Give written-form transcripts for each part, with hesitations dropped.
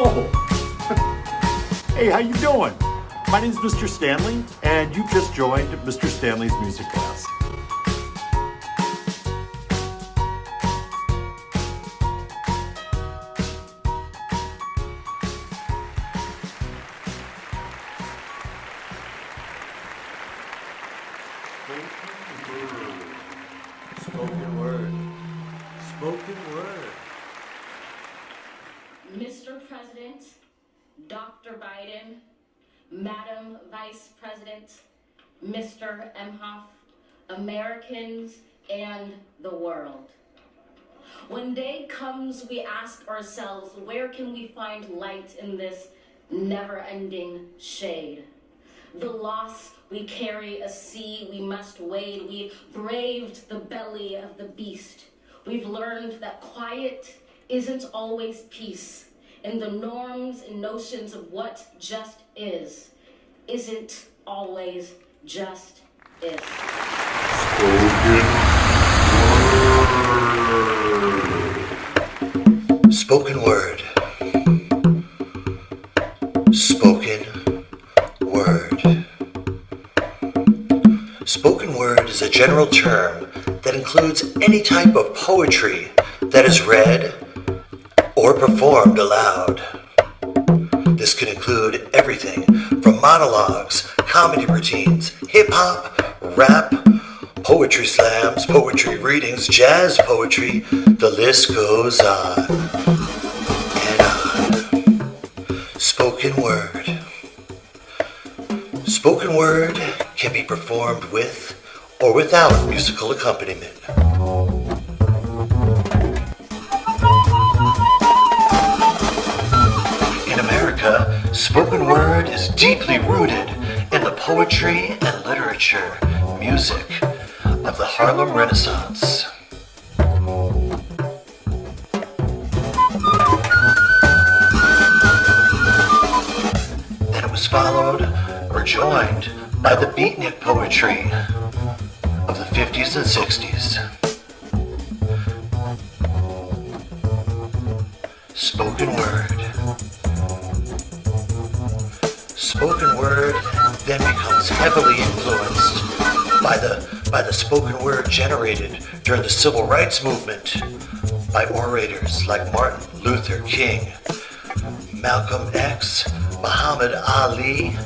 Oh, hey, how you doing? My name's Mr. Stanley, and you've just joined Mr. Stanley's music class. Spoken word. Spoken word. Mr. President, Dr. Biden, Madam Vice President, Mr. Emhoff, Americans, and the world. When day comes, we ask ourselves, where can we find light in this never-ending shade? The loss we carry, a sea we must wade. We've braved the belly of the beast. We've learned that quiet isn't always peace, and the norms and notions of what just is isn't always just is. Spoken word. Spoken word. Spoken word is a general term that includes any type of poetry that is read or performed aloud. This can include everything from monologues, comedy routines, hip-hop, rap, poetry slams, poetry readings, jazz poetry. The list goes on and on. Spoken word. Spoken word can be performed with or without musical accompaniment. In America, spoken word is deeply rooted in the poetry and literature, music of the Harlem Renaissance. Then it was followed or joined by the beatnik poetry of the 50s and 60s. Spoken word. Spoken word then becomes heavily influenced by the spoken word generated during the Civil Rights Movement by orators like Martin Luther King, Malcolm X, Muhammad Ali,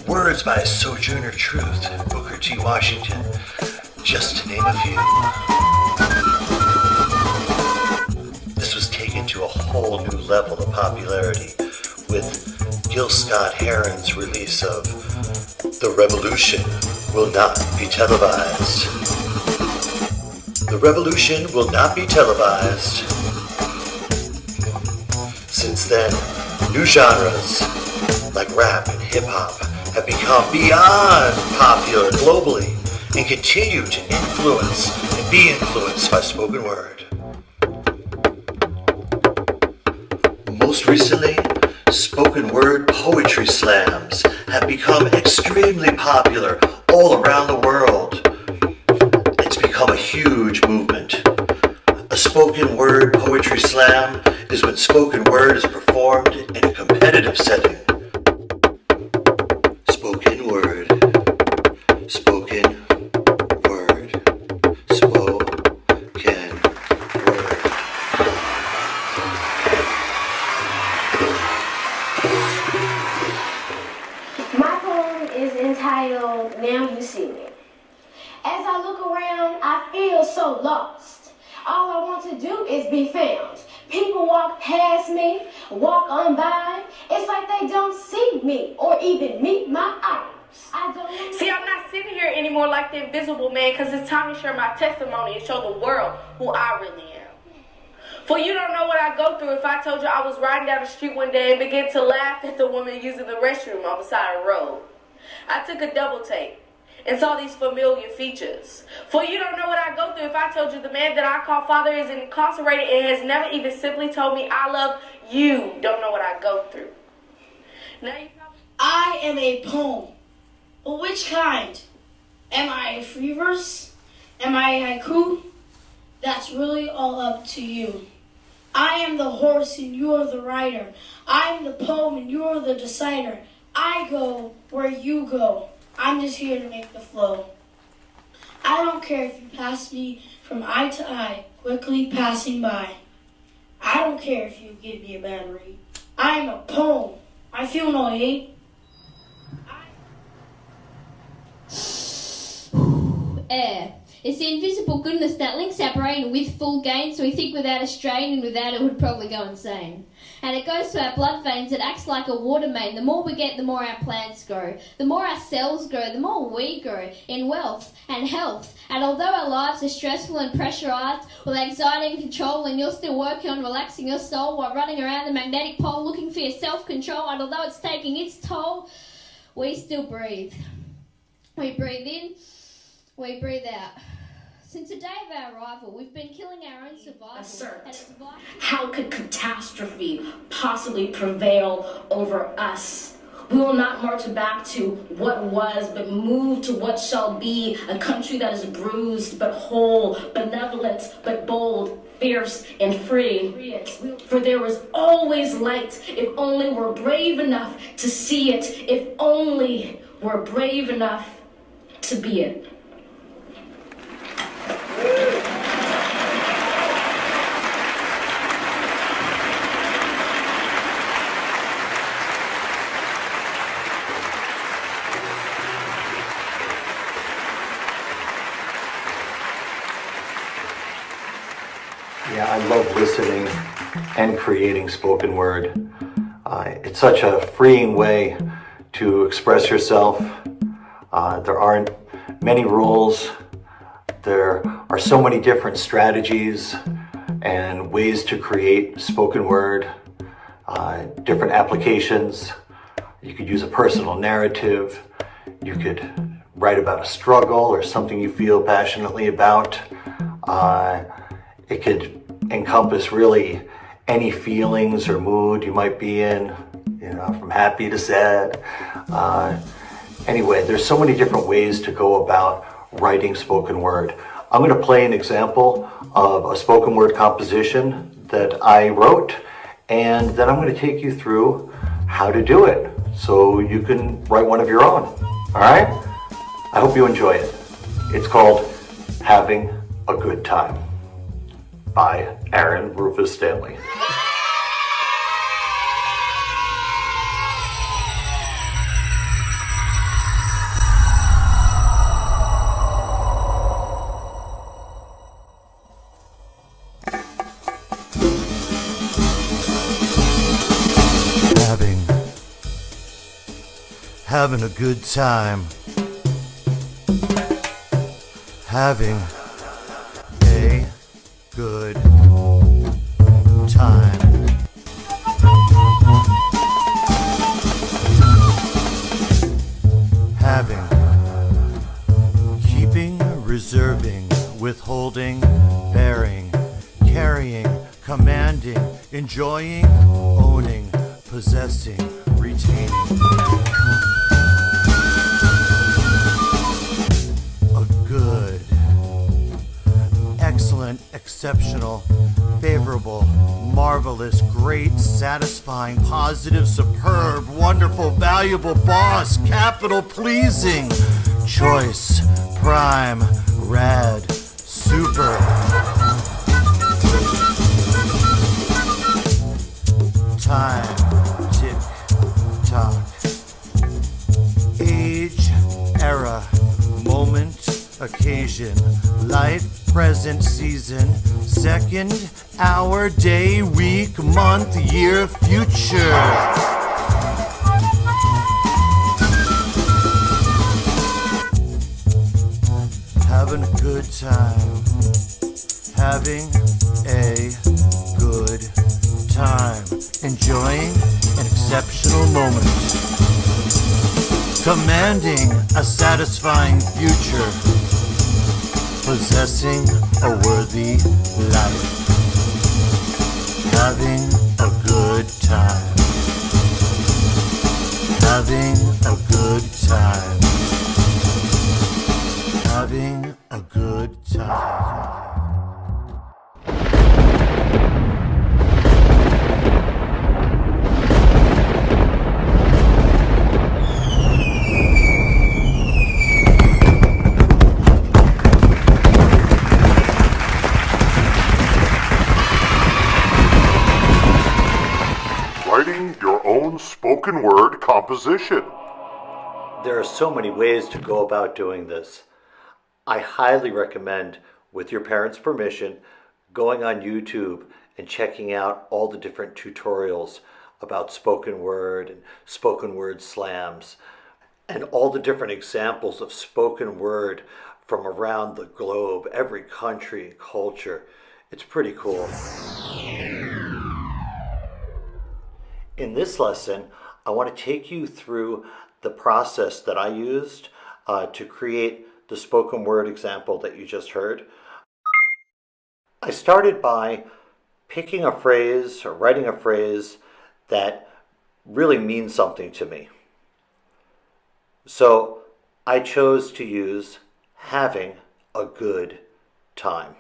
words by Sojourner Truth, Booker T. Washington, just to name a few. This was taken to a whole new level of popularity with Gil Scott-Heron's release of The Revolution Will Not Be Televised. The Revolution Will Not Be Televised. Since then, new genres like rap and hip-hop have become beyond popular globally and continue to influence and be influenced by spoken word. Most recently, spoken word poetry slams have become extremely popular all around the world. It's become a huge movement. A spoken word poetry slam is when spoken word is performed in a competitive setting. Spoken word. Spoken word. Spoken word. My poem is entitled Now You See Me. As I look around, I feel so lost. All I want to do is be found. People walk past me, walk on by. It's like they don't see me or even meet my eyes. I don't know. See, I'm not sitting here anymore like the invisible man, because it's time to share my testimony and show the world who I really am. For you don't know what I go through if I told you I was riding down the street one day and began to laugh at the woman using the restroom on the side of the road. I took a double take and saw these familiar features. For you don't know what I go through if I told you the man that I call father is incarcerated and has never even simply told me I love you. Don't know what I go through. Now you know. I am a poem. But which kind? Am I a free verse? Am I a haiku? That's really all up to you. I am the horse and you are the rider. I am the poem and you are the decider. I go where you go. I'm just here to make the flow. I don't care if you pass me from eye to eye, quickly passing by. I don't care if you give me a bad read. I am a poem. I feel no hate. Air. It's the invisible goodness that links our brain with full gain, so we think without a strain, and without it would probably go insane. And it goes to our blood veins, it acts like a water main. The more we get, the more our plants grow. The more our cells grow, the more we grow in wealth and health. And although our lives are stressful and pressurized, with anxiety and control, and you're still working on relaxing your soul while running around the magnetic pole looking for your self-control, and although it's taking its toll, we still breathe. We breathe in, we breathe out. Since the day of our arrival, we've been killing our own survival. Assert. And it's vital. How could catastrophe possibly prevail over us? We will not march back to what was, but move to what shall be, a country that is bruised but whole, benevolent but bold, fierce and free. For there was always light, if only we're brave enough to see it, if only we're brave enough to be it. Yeah, I love listening and creating spoken word. It's such a freeing way to express yourself. There aren't many rules. There are so many different strategies and ways to create spoken word, different applications. You could use a personal narrative. You could write about a struggle or something you feel passionately about. It could encompass really any feelings or mood you might be in, from happy to sad. Anyway, there's so many different ways to go about writing spoken word. I'm going to play an example of a spoken word composition that I wrote, and then I'm going to take you through how to do it so you can write one of your own. All right? I hope you enjoy it. It's called Having a Good Time by Aaron Rufus Stanley. Having a good time. Having a good time. Having, keeping, reserving, withholding, bearing, carrying, commanding, enjoying, owning, possessing, retaining. A good, excellent, exceptional, favorable, marvelous, great, satisfying, positive, superb, wonderful, valuable, boss, capital, pleasing, choice, prime, rad, super. Time, tick, tock. Age, era, moment, occasion, life, present, season, second, hour, day, week, month, year, future. Having a good time. Having a good time. Enjoying an exceptional moment. Commanding a satisfying future. Possessing a worthy life. Having a good time. Having a good time. Having a good time. writing your own spoken word composition. There are so many ways to go about doing this. I highly recommend, with your parents' permission, going on YouTube and checking out all the different tutorials about spoken word and spoken word slams and all the different examples of spoken word from around the globe, every country and culture. It's pretty cool. In this lesson, I want to take you through the process that I used to create the spoken word example that you just heard. I started by picking a phrase or writing a phrase that really means something to me. So I chose to use having a good time.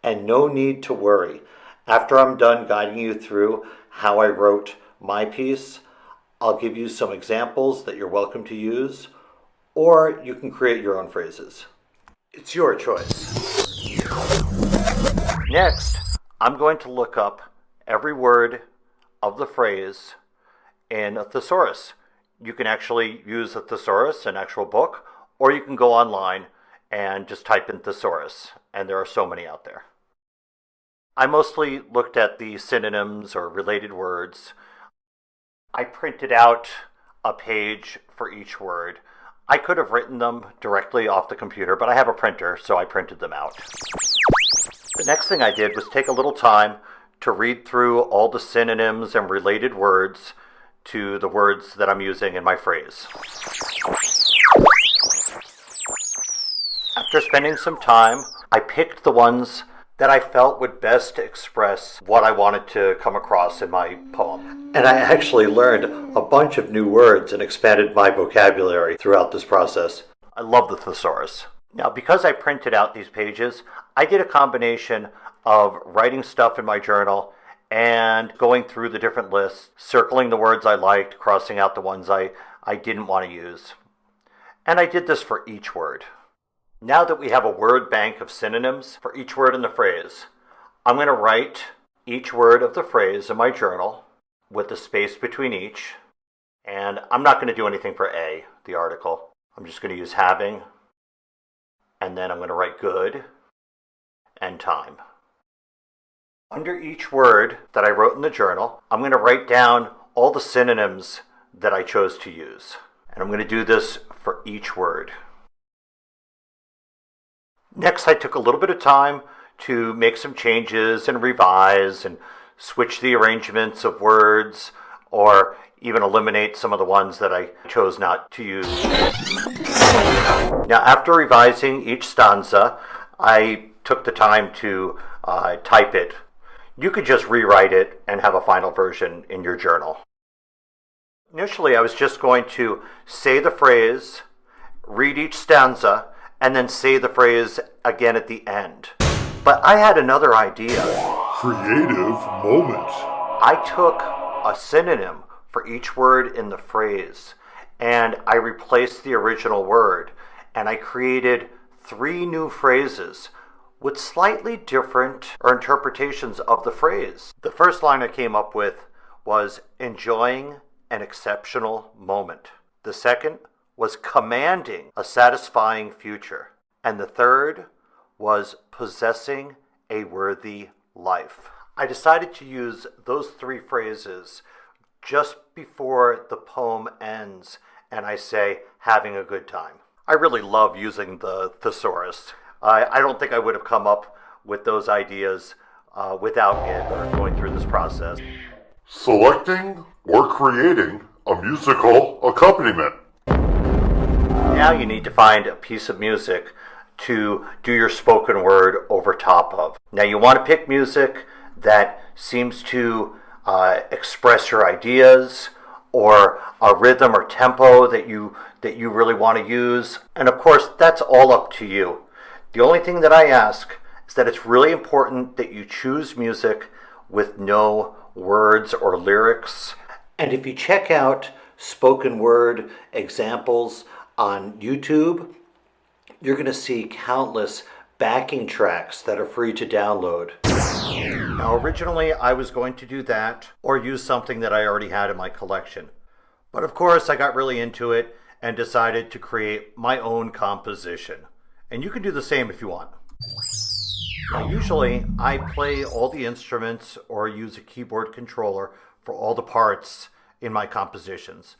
And no need to worry. After I'm done guiding you through how I wrote my piece, I'll give you some examples that you're welcome to use, or you can create your own phrases. It's your choice. Next, I'm going to look up every word of the phrase in a thesaurus. You can actually use a thesaurus, an actual book, or you can go online and just type in thesaurus, and there are so many out there. I mostly looked at the synonyms or related words. I printed out a page for each word. I could have written them directly off the computer, but I have a printer, so I printed them out. The next thing I did was take a little time to read through all the synonyms and related words to the words that I'm using in my phrase. After spending some time, I picked the ones that I felt would best express what I wanted to come across in my poem. And I actually learned a bunch of new words and expanded my vocabulary throughout this process. I love the thesaurus. Now, because I printed out these pages, I did a combination of writing stuff in my journal and going through the different lists, circling the words I liked, crossing out the ones I didn't want to use. And I did this for each word. Now that we have a word bank of synonyms for each word in the phrase, I'm going to write each word of the phrase in my journal with the space between each. And I'm not going to do anything for A, the article. I'm just going to use having, and then I'm going to write good and time. Under each word that I wrote in the journal, I'm going to write down all the synonyms that I chose to use. And I'm going to do this for each word. Next, I took a little bit of time to make some changes and revise and switch the arrangements of words or even eliminate some of the ones that I chose not to use. Now, after revising each stanza, I took the time to type it. You could just rewrite it and have a final version in your journal. Initially, I was just going to say the phrase, read each stanza, and then say the phrase again at the end. But I had another idea. Creative moment. I took a synonym for each word in the phrase, and I replaced the original word, and I created 3 new phrases with slightly different interpretations of the phrase. The first line I came up with was enjoying an exceptional moment. The second was commanding a satisfying future. And the third was possessing a worthy life. I decided to use those 3 phrases just before the poem ends and I say, having a good time. I really love using the thesaurus. I don't think I would have come up with those ideas without it or going through this process. Selecting or creating a musical accompaniment. Now you need to find a piece of music to do your spoken word over top of. Now you want to pick music that seems to express your ideas or a rhythm or tempo that you really want to use. And of course, that's all up to you. The only thing that I ask is that it's really important that you choose music with no words or lyrics. And if you check out spoken word examples on YouTube, you're going to see countless backing tracks that are free to download. Now, originally I was going to do that or use something that I already had in my collection. But of course, I got really into it and decided to create my own composition. And you can do the same if you want. Now, usually, I play all the instruments or use a keyboard controller for all the parts in my compositions.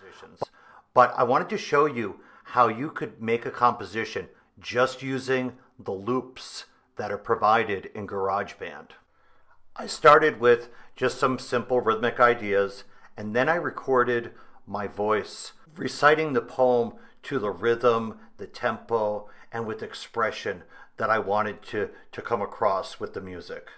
But I wanted to show you how you could make a composition just using the loops that are provided in GarageBand. I started with just some simple rhythmic ideas, and then I recorded my voice reciting the poem to the rhythm, the tempo, and with expression that I wanted to come across with the music.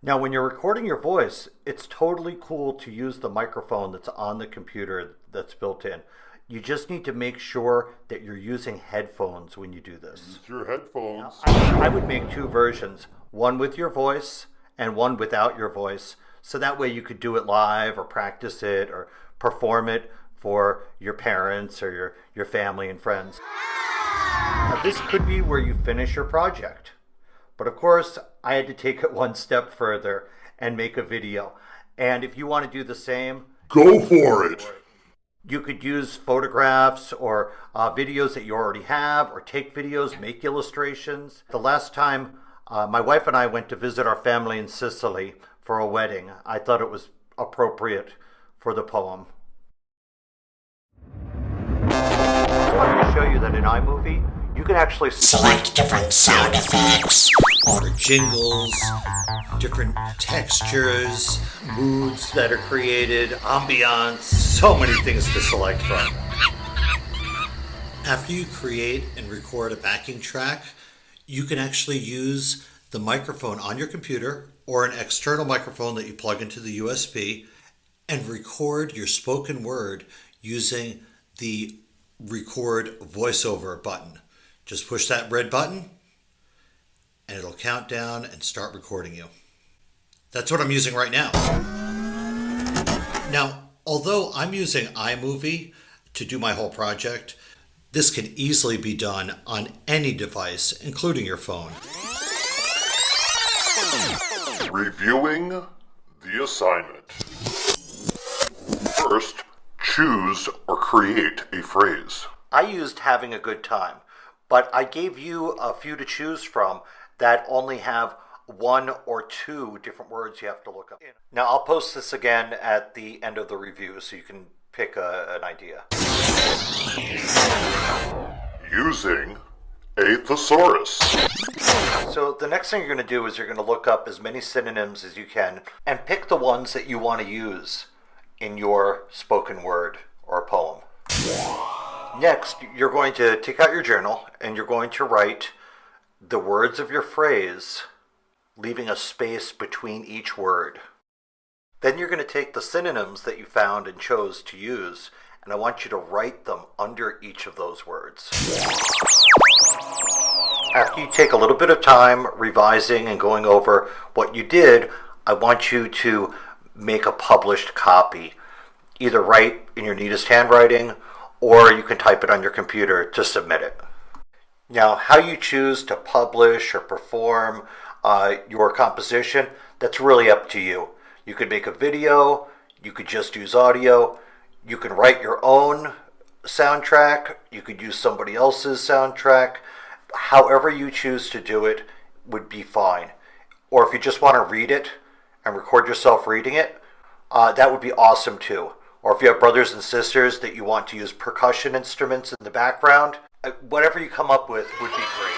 Now, when you're recording your voice, it's totally cool to use the microphone that's on the computer that's built in. You just need to make sure that you're using headphones when you do this. Use your headphones. I would make two versions, one with your voice and one without your voice, so that way you could do it live or practice it or perform it for your parents or your family and friends. Now, this could be where you finish your project. But of course, I had to take it one step further and make a video. And if you want to do the same, Go for it! you could use photographs or videos that you already have, or take videos, make illustrations. The last time my wife and I went to visit our family in Sicily for a wedding, I thought it was appropriate for the poem. I wanted to show you that in iMovie, you can actually Select different sound effects or jingles, different textures, moods that are created, ambiance, so many things to select from. After you create and record a backing track, you can actually use the microphone on your computer or an external microphone that you plug into the USB and record your spoken word using the record voiceover button. Just push that red button and it'll count down and start recording you. That's what I'm using right now. Now, although I'm using iMovie to do my whole project, this can easily be done on any device, including your phone. Reviewing the assignment. First, choose or create a phrase. I used having a good time, but I gave you a few to choose from that only have one or two different words you have to look up. Now, I'll post this again at the end of the review so you can pick an idea. Using a thesaurus. So the next thing you're going to do is you're going to look up as many synonyms as you can and pick the ones that you want to use in your spoken word or poem. Next, you're going to take out your journal and you're going to write the words of your phrase, leaving a space between each word. Then you're going to take the synonyms that you found and chose to use, and I want you to write them under each of those words. After you take a little bit of time revising and going over what you did, I want you to make a published copy. Either write in your neatest handwriting, or you can type it on your computer to submit it. Now, how you choose to publish or perform your composition, that's really up to you. You could make a video, you could just use audio, you can write your own soundtrack, you could use somebody else's soundtrack. However you choose to do it would be fine. Or if you just want to read it and record yourself reading it, that would be awesome too. Or if you have brothers and sisters that you want to use percussion instruments in the background, whatever you come up with would be great.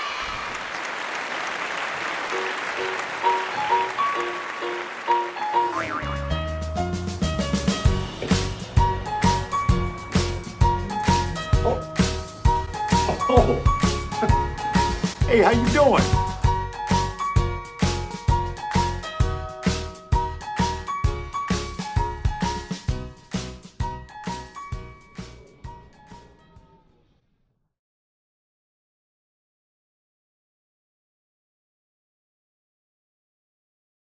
Hey, how you doing?